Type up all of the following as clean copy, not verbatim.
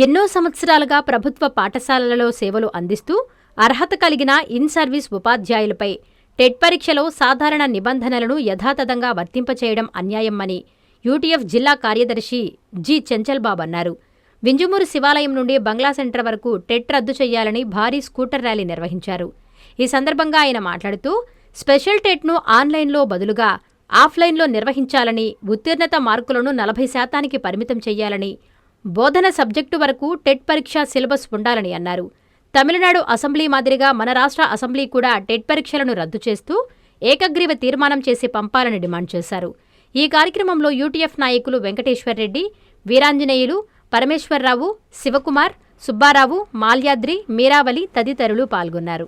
ఎన్నో సంవత్సరాలుగా ప్రభుత్వ పాఠశాలలలో సేవలు అందిస్తూ అర్హత కలిగిన ఇన్ సర్వీస్ ఉపాధ్యాయులపై టెట్ పరీక్షలో సాధారణ నిబంధనలను యథాతథంగా వర్తింపచేయడం అన్యాయమని యూటీఎఫ్ జిల్లా కార్యదర్శి జి చెంచల్బాబు అన్నారు. వింజమూరు శివాలయం నుండి బంగ్లా సెంటర్ వరకు టెట్ రద్దు చేయాలని భారీ స్కూటర్ ర్యాలీ నిర్వహించారు. ఈ సందర్భంగా ఆయన మాట్లాడుతూ స్పెషల్ టెట్ను ఆన్లైన్లో బదులుగా ఆఫ్లైన్లో నిర్వహించాలని, ఉత్తీర్ణత మార్కులను 40% పరిమితం చేయాలని, బోధన సబ్జెక్టు వరకు టెట్ పరీక్ష సిలబస్ ఉండాలని అన్నారు. తమిళనాడు అసెంబ్లీ మాదిరిగా మన రాష్ట్ర అసెంబ్లీ కూడా టెట్ పరీక్షలను రద్దు చేస్తూ ఏకగ్రీవ తీర్మానం చేసి పంపాలని డిమాండ్ చేశారు. ఈ కార్యక్రమంలో యూటీఎఫ్ నాయకులు వెంకటేశ్వర్రెడ్డి, వీరాంజనేయులు, పరమేశ్వర్రావు, శివకుమార్, సుబ్బారావు, మాల్యాద్రి, మీరావలి తదితరులు పాల్గొన్నారు.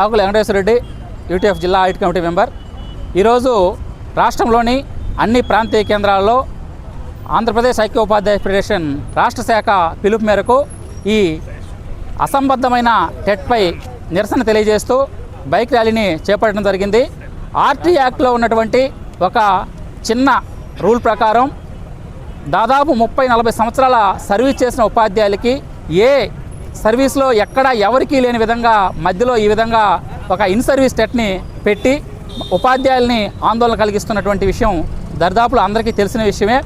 ఆకుల వెంకటేశ్వర్రెడ్డి, యూటీఎఫ్ జిల్లా ఆడిట్ కమిటీ మెంబర్. ఈరోజు రాష్ట్రంలోని అన్ని ప్రాంతీయ కేంద్రాల్లో ఆంధ్రప్రదేశ్ ఐక్య ఉపాధ్యాయ ఫెడరేషన్ రాష్ట్ర శాఖ పిలుపు మేరకు ఈ అసంబద్ధమైన టెట్పై నిరసన తెలియజేస్తూ బైక్ ర్యాలీని చేపట్టడం జరిగింది. ఆర్టీ యాక్ట్లో ఉన్నటువంటి ఒక చిన్న రూల్ ప్రకారం దాదాపు 30-40 సంవత్సరాల సర్వీస్ చేసిన ఉపాధ్యాయులకి ఏ సర్వీస్లో ఎక్కడ ఎవరికీ లేని విధంగా మధ్యలో ఈ విధంగా ఒక ఇన్ సర్వీస్ టెట్ని పెట్టి ఉపాధ్యాయుల్ని ఆందోళన కలిగిస్తున్నటువంటి విషయం దరిదాపులు అందరికీ తెలిసిన విషయమే.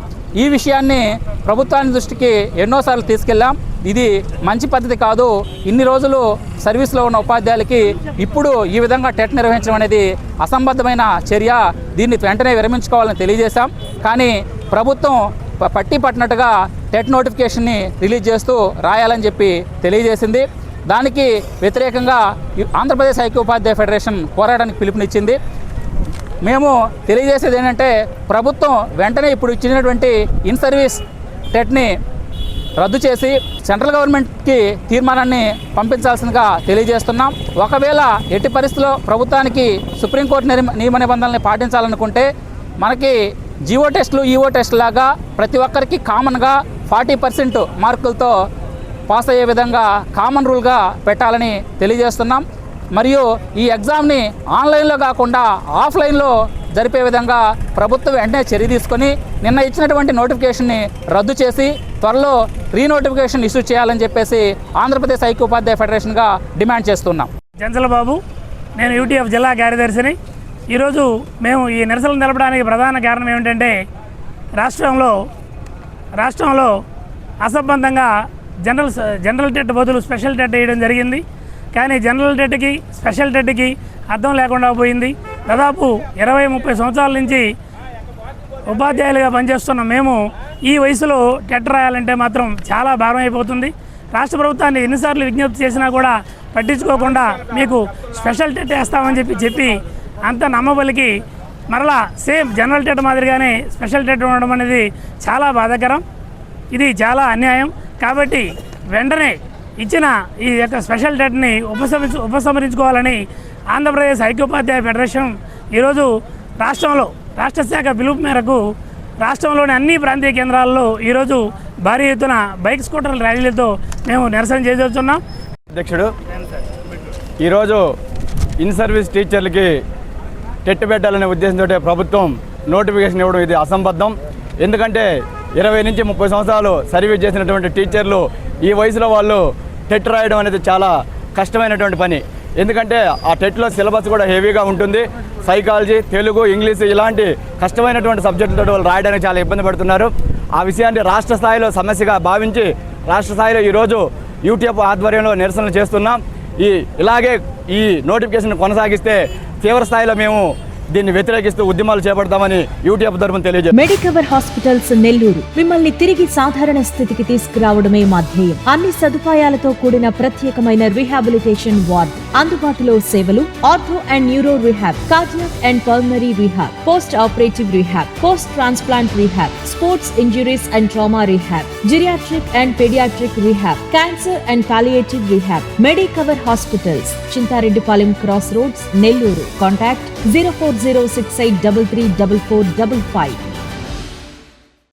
ఈ విషయాన్ని ప్రభుత్వాన్ని దృష్టికి ఎన్నోసార్లు తీసుకెళ్ళాం. ఇది మంచి పద్ధతి కాదు. ఇన్ని రోజులు సర్వీస్లో ఉన్న ఉపాధ్యాయులకి ఇప్పుడు ఈ విధంగా టెట్ నిర్వహించడం అనేది అసంబద్ధమైన చర్య. దీన్ని వెంటనే విరమించుకోవాలని తెలియజేశాం. కానీ ప్రభుత్వం పట్టి పట్టినట్టుగా టెట్ నోటిఫికేషన్ని రిలీజ్ చేస్తూ రాయాలని చెప్పి తెలియజేసింది. దానికి వ్యతిరేకంగా ఆంధ్రప్రదేశ్ ఐక్య ఉపాధ్యాయ ఫెడరేషన్ పోరాటానికి పిలుపునిచ్చింది. మేము తెలియజేసేది ఏంటంటే ప్రభుత్వం వెంటనే ఇప్పుడు ఇచ్చినటువంటి ఇన్ సర్వీస్ టెట్ని రద్దు చేసి సెంట్రల్ గవర్నమెంట్కి తీర్మానాన్ని పంపించాల్సిందిగా తెలియజేస్తున్నాం. ఒకవేళ ఎట్టి పరిస్థితుల్లో ప్రభుత్వానికి సుప్రీంకోర్టు నియమ నిబంధనల్ని పాటించాలనుకుంటే మనకి జీవో టెస్టులు, ఈవో టెస్ట్ లాగా ప్రతి ఒక్కరికి కామన్గా 40% మార్కులతో పాస్ అయ్యే విధంగా కామన్ రూల్గా పెట్టాలని తెలియజేస్తున్నాం. మరియు ఈ ఎగ్జామ్ని ఆన్లైన్లో కాకుండా ఆఫ్లైన్లో జరిపే విధంగా ప్రభుత్వం వెంటనే చర్య తీసుకొని నిన్న ఇచ్చినటువంటి నోటిఫికేషన్ని రద్దు చేసి త్వరలో రీనోటిఫికేషన్ ఇష్యూ చేయాలని చెప్పేసి ఆంధ్రప్రదేశ్ ఐక్య ఉపాధ్యాయ ఫెడరేషన్గా డిమాండ్ చేస్తున్నాం. చెంచల్బాబు, నేను యూటీఎఫ్ జిల్లా కార్యదర్శిని. ఈరోజు మేము ఈ నిరసనలు తెలపడానికి ప్రధాన కారణం ఏమిటంటే రాష్ట్రంలో అసంబద్ధంగా జనరల్ టెట్ బదులు స్పెషల్ టెట్ వేయడం జరిగింది. కానీ జనరల్ టెట్కి స్పెషల్ టెట్కి అర్థం లేకుండా పోయింది. దాదాపు 20-30 సంవత్సరాల నుంచి ఉపాధ్యాయులుగా పనిచేస్తున్న మేము ఈ వయసులో టెట్ రాయాలంటే మాత్రం చాలా భారం అయిపోతుంది. రాష్ట్ర ప్రభుత్వాన్ని ఎన్నిసార్లు విజ్ఞప్తి చేసినా కూడా పట్టించుకోకుండా మీకు స్పెషల్ టెట్ వేస్తామని చెప్పి అంత నమ్మబలికి మరలా సేమ్ జనరల్ టెట్ మాదిరిగానే స్పెషల్ టెట్ ఉండడం అనేది చాలా బాధాకరం. ఇది చాలా అన్యాయం. కాబట్టి వెంటనే ఇచ్చిన ఈ యొక్క స్పెషల్ టెట్ని ఉపసంహరించుకోవాలని ఆంధ్రప్రదేశ్ ఐక్యోపాధ్యాయ ఫెడరేషన్ ఈరోజు రాష్ట్ర శాఖ పిలుపు మేరకు రాష్ట్రంలోని అన్ని ప్రాంతీయ కేంద్రాల్లో ఈరోజు భారీ ఎత్తున బైక్ స్కూటర్ల ర్యాలీలతో మేము నిరసన చేస్తున్నాం. అధ్యక్షుడు, ఈరోజు ఇన్ సర్వీస్ టీచర్లకి టెట్ పెట్టాలనే ఉద్దేశంతో ప్రభుత్వం నోటిఫికేషన్ ఇవ్వడం ఇది అసంబద్ధం. ఎందుకంటే 20-30 సంవత్సరాలు సర్వీస్ చేసినటువంటి టీచర్లు ఈ వయసులో వాళ్ళు టెట్ రాయడం అనేది చాలా కష్టమైనటువంటి పని. ఎందుకంటే ఆ టెట్లో సిలబస్ కూడా హెవీగా ఉంటుంది. సైకాలజీ, తెలుగు, ఇంగ్లీషు ఇలాంటి కష్టమైనటువంటి సబ్జెక్టులతో వాళ్ళు రాయడానికి చాలా ఇబ్బంది పడుతున్నారు. ఆ విషయాన్ని రాష్ట్ర స్థాయిలో సమస్యగా భావించి రాష్ట్ర స్థాయిలో ఈరోజు యూటీఎఫ్ ఆధ్వర్యంలో నిరసనలు చేస్తున్నాం. ఇలాగే ఈ నోటిఫికేషన్ కొనసాగిస్తే తీవ్ర స్థాయిలో మేము దీన్ని వ్యతిరేకిస్తూ ఉద్యమాలు చేపడతామని యూటీఎఫ్ తరపున తెలియజేస్తాం. మెడికవర్ హాస్పిటల్స్ నెల్లూరు మిమ్మల్ని తిరిగి సాధారణ స్థితికి తీసుకురావడమే మా ధ్యేయం. అన్ని సదుపాయాలతో కూడిన ప్రత్యేకమైన రీహాబిలిటేషన్ వార్డ్, అందుబాటులో సేవలు ortho and neuro rehab, cardiac and pulmonary rehab, post operative rehab, post transplant rehab, sports injuries and trauma rehab, geriatric and paediatric rehab, cancer and palliative rehab. Medicover hospitals, Chintareddypalem cross roads, Nellore. Contact 0406833445.